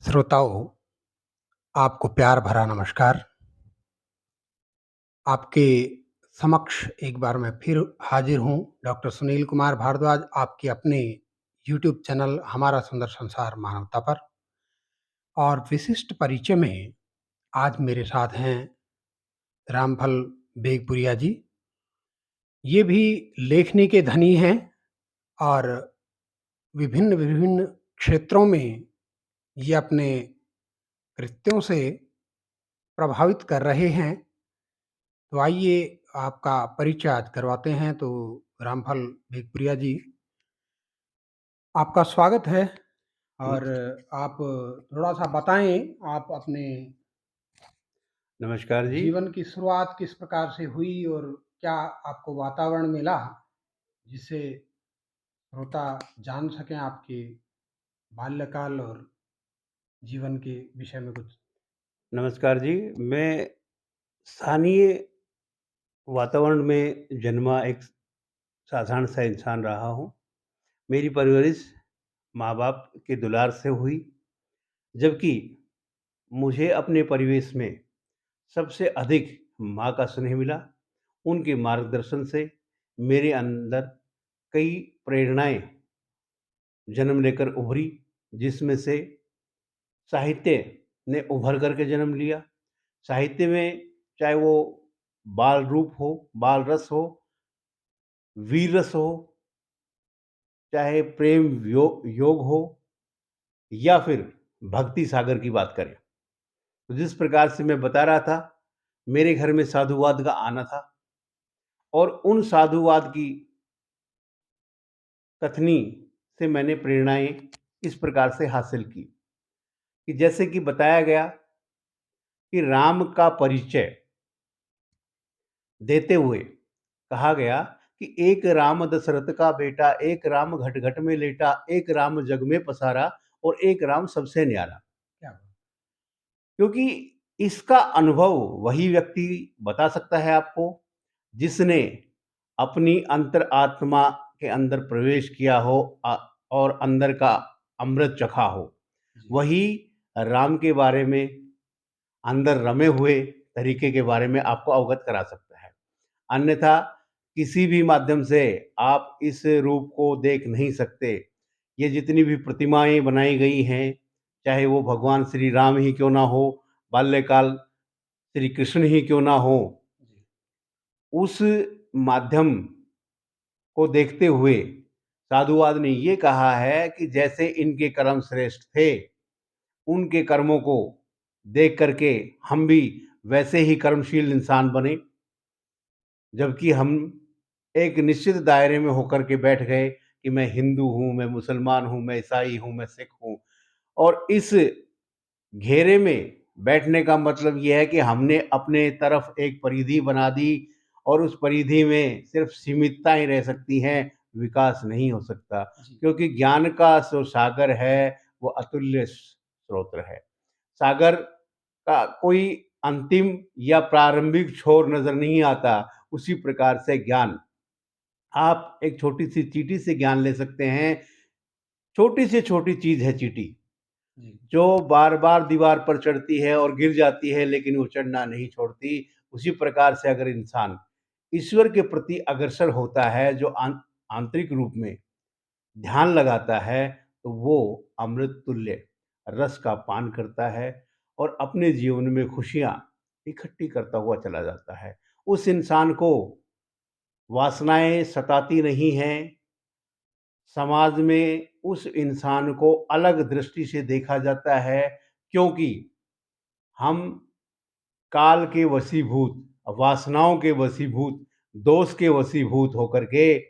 श्रोताओं, आपको प्यार भरा नमस्कार। आपके समक्ष एक बार मैं फिर हाज़िर हूँ, डॉक्टर सुनील कुमार भारद्वाज, आपके अपने यूट्यूब चैनल हमारा सुंदर संसार मानवता पर। और विशिष्ट परिचय में आज मेरे साथ हैं रामफल बेगपुरिया जी। ये भी लेखनी के धनी हैं और विभिन्न क्षेत्रों में ये अपने कृत्यों से प्रभावित कर रहे हैं। तो आइए आपका परिचय आज करवाते हैं। तो रामफल बेगपुरिया जी, आपका स्वागत है। और आप थोड़ा-सा बताएँ, आप अपने नमस्कार जी। जीवन की शुरुआत किस प्रकार से हुई और क्या आपको वातावरण मिला, जिससे श्रोता जान सकें आपके बाल्यकाल और जीवन के विषय में कुछ? नमस्कार जी। मैं स्थानीय वातावरण में जन्मा एक साधारण सा इंसान रहा हूँ। मेरी परवरिश माँ-बाप के दुलार से हुई, जबकि मुझे अपने परिवेश में सबसे अधिक माँ का स्नेह मिला। उनके मार्गदर्शन से मेरे अंदर कई प्रेरणाएँ जन्म लेकर उभरी, जिसमें से साहित्य ने उभर कर के जन्म लिया। साहित्य में चाहे वो बाल रूप हो, बाल रस हो, वीर रस हो, चाहे प्रेम योग हो या फिर भक्ति सागर की बात करें। तो जिस प्रकार से मैं बता रहा था, मेरे घर में साधुवाद का आना था और उन साधुवाद की कथनी से मैंने प्रेरणाएँ इस प्रकार से हासिल की कि जैसे कि बताया गया कि राम का परिचय देते हुए कहा गया कि एक राम दशरथ का बेटा, एक राम घट घट में लेटा, एक राम जग में पसारा और एक राम सबसे न्यारा। क्या बात! क्योंकि इसका अनुभव वही व्यक्ति बता सकता है आपको, जिसने अपनी अंतर आत्मा के अंदर प्रवेश किया हो और अंदर का अमृत चखा हो। जी, वही राम के बारे में, अंदर रमे हुए तरीके के बारे में आपको अवगत करा सकता है। अन्यथा किसी भी माध्यम से आप इस रूप को देख नहीं सकते। ये जितनी भी प्रतिमाएँ बनाई गई हैं, चाहे वो भगवान श्री राम ही क्यों ना हो, बाल्यकाल श्री कृष्ण ही क्यों ना हो, जी। उस माध्यम को देखते हुए साधुवाद ने ये कहा है कि जैसे इनके कर्म श्रेष्ठ थे, उनके कर्मों को देख कर के हम भी वैसे ही कर्मशील इंसान बने। जबकि हम एक निश्चित दायरे में होकर के बैठ गए कि मैं हिंदू हूँ, मैं मुसलमान हूँ, मैं ईसाई हूँ, मैं सिख हूँ और इस घेरे में बैठने का मतलब ये है कि हमने अपने तरफ एक परिधि बना दी और उस परिधि में सिर्फ सीमितता ही रह सकती हैं, विकास नहीं हो सकता। जी, क्योंकि ज्ञान का जो सागर है, वो अतुल्य स्रोत है। सागर का कोई अंतिम या प्रारंभिक छोर नज़र नहीं आता, उसी प्रकार से ज्ञान, आप एक छोटी-सी चींटी से ज्ञान ले सकते हैं। छोटी से छोटी चीज़ है चींटी, जी, जो बार-बार दीवार पर चढ़ती है और गिर जाती है, लेकिन वो चढ़ना नहीं छोड़ती। उसी प्रकार से अगर इंसान ईश्वर के प्रति अग्रसर होता है, जो आंतरिक रूप में ध्यान लगाता है, तो वो अमृत तुल्य रस का पान करता है और अपने जीवन में खुशियाँ इकट्ठी करता हुआ चला जाता है। उस इंसान को वासनाएँ सताती नहीं हैं, समाज में उस इंसान को अलग दृष्टि से देखा जाता है, क्योंकि हम काल के वशीभूत, वासनाओं के वशीभूत, दोष के वशीभूत होकर के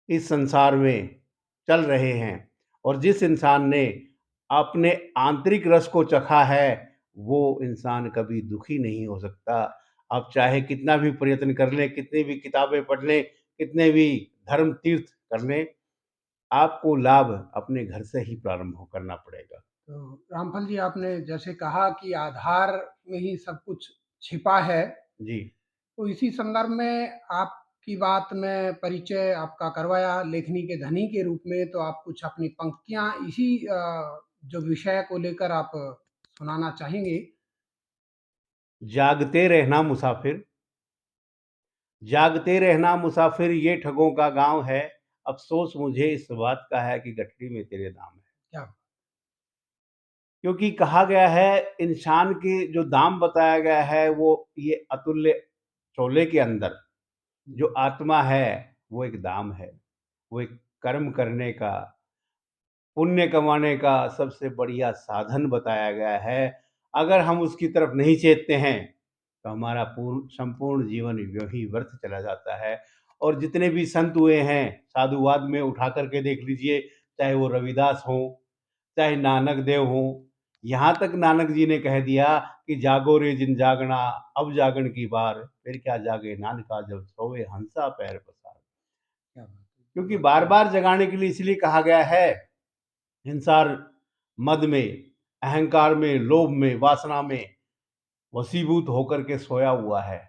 इस संसार में चल रहे हैं और जिस इंसान ने अपने आंतरिक रस को चखा है, वो इंसान कभी दुखी नहीं हो सकता। आप चाहे कितना भी प्रयत्न कर लें, कितनी भी किताबें पढ़ लें, कितने भी धर्म तीर्थ कर लें, आपको लाभ अपने घर से ही प्रारंभ हो करना पड़ेगा। तो रामफल जी, आपने जैसे कहा कि आधार में ही सब कुछ छिपा है, जी, तो इसी संदर्भ में आपकी बात में परिचय आपका करवाया लेखनी के धनी के रूप में, तो आप कुछ अपनी पंक्तियाँ इसी जो विषय को लेकर आप सुनाना चाहेंगे? जागते रहना मुसाफिर, जागते रहना मुसाफिर ये ठगों का गाँव है, अफ़सोस मुझे इस बात का है कि गठरी में तेरे दाम है। क्या क्योंकि कहा गया है इंसान के जो दाम बताया गया है वो ये अतुल्य शोले के अंदर जो आत्मा है वो एक दाम है। वो एक कर्म करने का, पुण्य कमाने का सबसे बढ़िया साधन बताया गया है। अगर हम उसकी तरफ नहीं चेतते हैं, तो हमारा संपूर्ण जीवन यूँ ही व्यर्थ चला जाता है। और जितने भी संत हुए हैं, साधुवाद में उठा कर के देख लीजिए, चाहे वो रविदास हों, चाहे नानक देव हों, यहाँ तक नानक जी ने कह दिया कि जागो रे जिन जागना, अब जागन की बार, फिर क्या जागे नानका जब सोए हंसा पैर पसार। क्या बात है! क्योंकि बहुत बार खूब। बार जगाने के लिए इसलिए कहा गया है, इंसान मद में, अहंकार में, लोभ में, वासना में वशीभूत होकर के सोया हुआ है।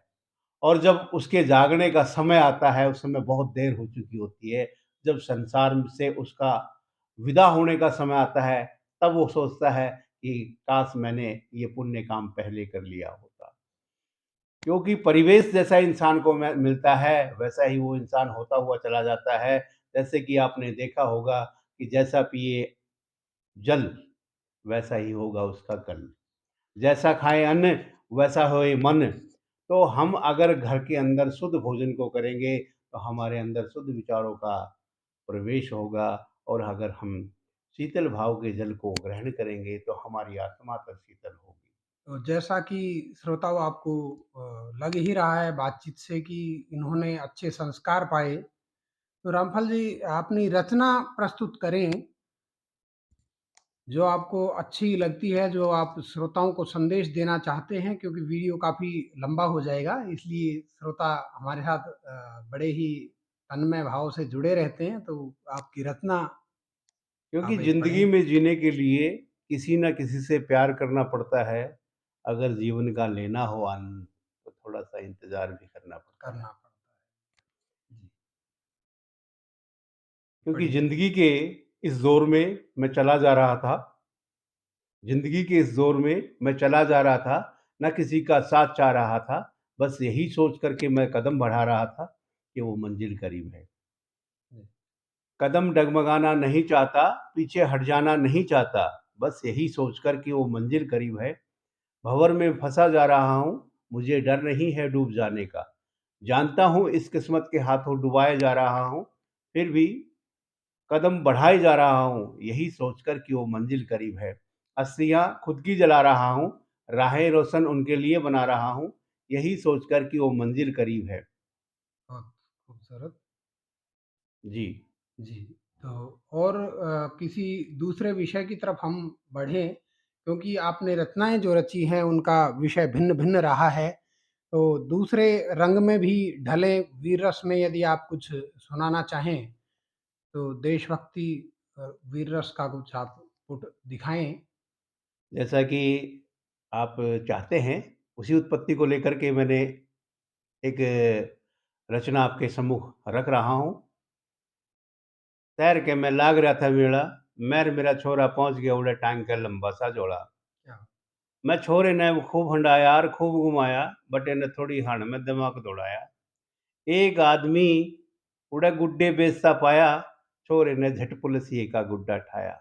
और जब उसके जागने का समय आता है, उस समय बहुत देर हो चुकी होती है। जब संसार से उसका विदा होने का समय आता है, तब वो सोचता है कि काश मैंने ये पुण्य काम पहले कर लिया होता। क्योंकि परिवेश जैसा इंसान को मिलता है, वैसा ही वो इंसान होता हुआ चला जाता है। जैसे कि आपने देखा होगा कि जैसा पिए जल, वैसा ही होगा उसका कल। जैसा खाएँ अन्न, वैसा होए मन। तो हम अगर घर के अंदर शुद्ध भोजन को करेंगे, तो हमारे अंदर शुद्ध विचारों का प्रवेश होगा। और अगर हम शीतल भाव के जल को ग्रहण करेंगे, तो हमारी आत्मा तक शीतल होगी। तो जैसा कि श्रोताओं आपको लग ही रहा है बातचीत से कि इन्होंने अच्छे संस्कार पाए, तो रामफल जी अपनी रचना प्रस्तुत करें, जो आपको अच्छी लगती है, जो आप श्रोताओं को संदेश देना चाहते हैं क्योंकि वीडियो काफ़ी लंबा हो जाएगा, इसलिए श्रोता हमारे साथ बड़े ही तन्मय भाव से जुड़े रहते हैं, तो आपकी रचना क्योंकि आप एक ज़िंदगी पढ़ें। में जीने के लिए किसी न किसी से प्यार करना पड़ता है। अगर जीवन का लेना हो आनंद, तो थोड़ा-सा इंतज़ार भी करना पड़ता है। करना पड़ता है। जी, क्योंकि पढ़िए। ज़िंदगी के इस दौर में मैं चला जा रहा था, ज़िंदगी के इस दौर में मैं चला जा रहा था, ना किसी का साथ चाह रहा था, बस यही सोच कर के मैं कदम बढ़ा रहा था कि वो मंज़िल करीब है। जी, कदम डगमगाना नहीं चाहता, पीछे हट जाना नहीं चाहता, बस यही सोच कर कि वो मंज़िल करीब है। भंवर में फँसा जा रहा हूँ, मुझे डर नहीं है डूब जाने का। जानता हूँ इस किस्मत के हाथों डुबाए जा रहा हूँ, फिर भी कदम बढ़ाए जा रहा हूँ, यही सोचकर कि वो मंजिल करीब है। अस्थियाँ खुद की जला रहा हूँ, राहें रोशन उनके लिए बना रहा हूँ, यही सोचकर कि वो मंजिल करीब है। बहुत खूबसूरत। जी। जी, तो और किसी दूसरे विषय की तरफ हम बढ़ें, क्योंकि आपने रचनाएँ जो रची हैं, उनका विषय भिन्न-भिन्न रहा है। तो दूसरे रंग में भी ढले वीर रस में यदि आप कुछ सुनाना चाहें, तो देशभक्ति वीर रस का कुछ आप पुट दिखाएँ? जैसा कि आप चाहते हैं, उसी उत्पत्ति को लेकर के मैंने एक रचना आपके सम्मुख रख रहा हूँ। तैर के मैं लाग रहा था बेड़ा, मैं मेरा छोरा पहुँच गया उड़े टांग के लंबा सा जोड़ा। क्या मैं छोरे ने खूब हंडाया और खूब घुमाया, बटे ने थोड़ी हाण में दिमाग दौड़ाया। एक आदमी उड़े गुड्डे बेचता पाया, छोरे ने झट पुलिसिये का गुड्डा ठाया।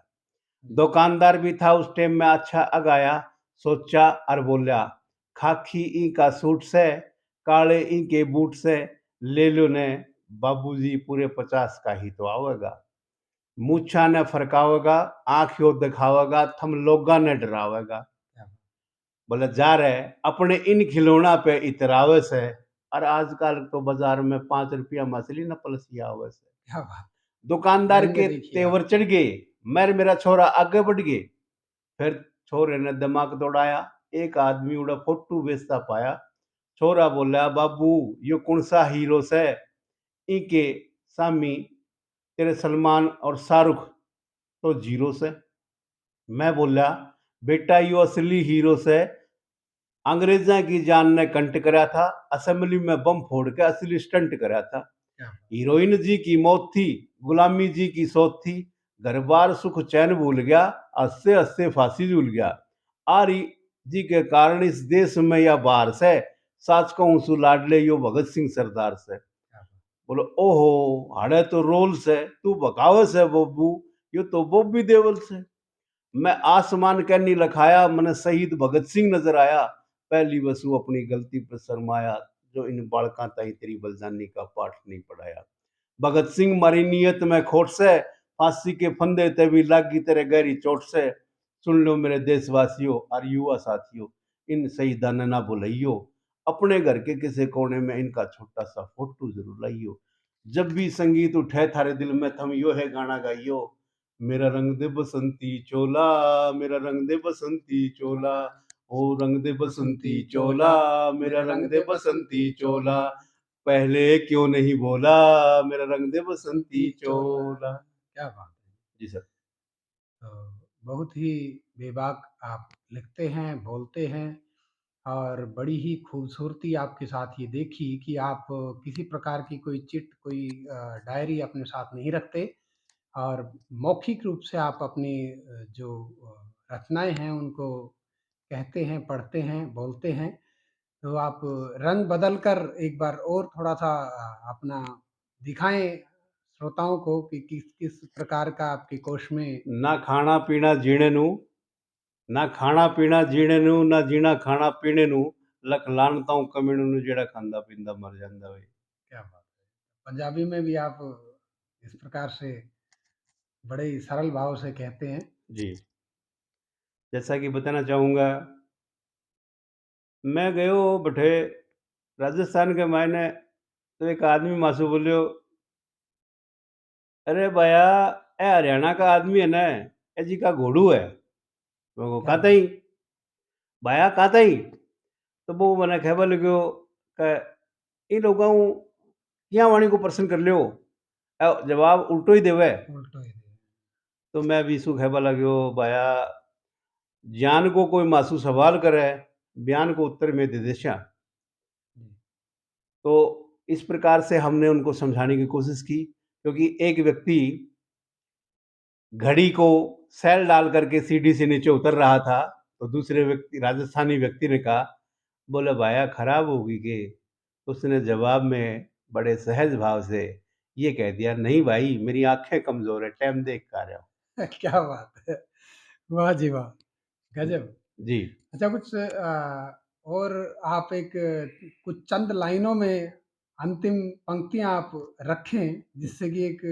जी, दुकानदार भी था उस टाइम में अच्छा अगाया, सोचा और बोला, खाकी ई का सूट से, काले ई के बूट से, ले लो ने बाबूजी पूरे 50 का ही तो आवेगा। मूछा ने फरकावेगा, आँख यो दिखावेगा, थम लोगा ने डरावेगा। क्या बोले जा रहे अपने इन खिलौना पे इतरावे से, और आजकल तो बाजार में 5 रुपया मछली न पलसिया आवे से। क्या बात! दुकानदार व्यंग्य के देखिए आप। तेवर चढ़ गए, मैं मेरा छोरा आगे बढ़ गए। फिर छोरे ने दिमाग दौड़ाया, एक आदमी उड़ा फोटू बेचता पाया। छोरा बोला बाबू यो कौन सा हीरो से, इनके सामी तेरे सलमान और शाहरुख तो जीरो से। मैं बोला बेटा यो असली हीरो से, अंग्रेजा की जान ने कंट करा था, असेंबली में बम फोड़ के असली स्टंट करा था। क्या हीरोइन जी की मौत थी, गुलामी जी की सोच थी, घर-बार सुख चैन भूल गया, हँसते-हँसते फांसी झूल गया। आरी जी के कारण इस देश में या बाहर से, साच कहूँ सु लाडले यो भगत सिंह सरदार से। बोलो ओहो! हाड़े तो रोल से, तू बकावे से बब्बू, यो तो बॉबी देओल से। मैं आसमान के नी लखाया, मने शहीद भगत सिंह नजर आया। पहली वसु अपनी गलती पर शर्माया, जो इन बालकां ताई तेरी बलिदानी का पाठ नहीं पढ़ाया। भगत सिंह मारी नीयत में खोट से, फांसी के फंदे ते भी लागी तेरे गहरी चोट से। सुन लो मेरे देशवासियों और युवा साथियों, इन शहीदां ने ना भुलइयो। अपने घर के किसी कोने में इनका छोटा सा फोटो जरूर लाइयो। जब भी संगीत उठे थारे दिल में, थम यो है गाना गाइयो। मेरा रंग दे बसंती चोला, मेरा रंग दे बसंती चोला, ओ रंग दे बसंती चोला, मेरा रंग दे बसंती चोला। पहले क्यों नहीं बोला, मेरा रंग दे बसंती चोला। क्या बात है! जी सर। तो बहुत ही बेबाक आप लिखते हैं, बोलते हैं और बड़ी ही खूबसूरती आपके साथ ये देखी कि आप किसी प्रकार की कोई चिट, कोई डायरी अपने साथ नहीं रखते और मौखिक रूप से आप अपनी जो रचनाएँ हैं उनको कहते हैं, पढ़ते हैं, बोलते हैं। तो आप रंग बदल कर एक बार और थोड़ा-सा अपना दिखाएँ श्रोताओं को कि किस प्रकार का आपके कोश में। ना खाना पीना जीने नू, ना खाना पीना जीने नू, ना जीना खाना पीने नू, लख लानता हूँ कमीनू नू जेड़ा खांदा पींदा मर जांदा वे। क्या बात है! पंजाबी में भी आप इस प्रकार से बड़े ही सरल भाव से कहते हैं। जी। जैसा कि बताना चाहूँगा, मैं गयो बठे राजस्थान के मायने, तो एक आदमी मासे बोलियो, "अरे भैया, ए हरियाणा का आदमी है न, ए जी का घोड़ू है।" मैं कहो, क्या बात! "कातई? भाया कातई?" तो वो मने कहबा लाग्यो क इन लोगां कियां वाणी को प्रश्न कर लियो, जवाब उल्टो ही देवे। उल्टो ही दे। तो मैं भी इसको कहबा लाग्यो, भाया ज्ञान को कोई मासू सवाल करे, बयान को उत्तर में दे देशा। जी। तो इस प्रकार से हमने उनको समझाने की कोशिश की, क्योंकि एक व्यक्ति घड़ी को सेल डाल करके सीढ़ी से नीचे उतर रहा था, तो दूसरे व्यक्ति राजस्थानी व्यक्ति ने कहा, बोले भाया खराब होगी के? उसने जवाब में बड़े सहज भाव से ये कह दिया, नहीं भाई मेरी आँखें कमज़ोर है, टाइम देख के आ रहा हूँ। क्या बात है! वाह जी वाह! गज़ब! जी। अच्छा कुछ और आप एक कुछ चंद लाइनों में अंतिम पंक्तियाँ आप रखें, जिससे कि एक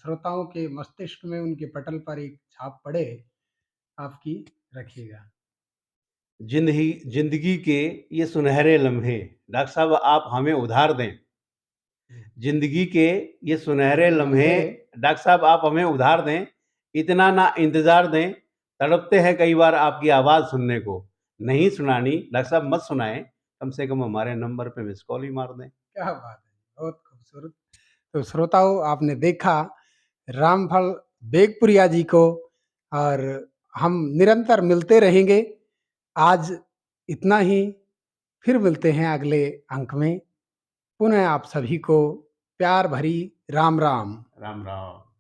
श्रोताओं के मस्तिष्क में, उनके पटल पर एक छाप पड़े, आपकी रखिएगा। ज़िंदगी के ये सुनहरे लम्हे, डॉक्टर साहब आप हमें उधार दें। जी। ज़िंदगी के ये सुनहरे मेरे लम्हे, लम्हे। डॉक्टर साहब आप हमें उधार दें, इतना ना इंतज़ार दें, तड़पते हैं कई बार आपकी आवाज़ सुनने को। नहीं सुनानी, डॉक्टर साहब मत सुनाएँ, कम से कम हमारे नंबर पे मिस्ड कॉल ही मार दें। क्या बात है! बहुत खूबसूरत। तो श्रोताओं, आपने देखा रामफल बेगपुरिया जी को और हम निरंतर मिलते रहेंगे। आज इतना ही, फिर मिलते हैं अगले अंक में। पुनः आप सभी को प्यार भरी राम राम। राम, राम।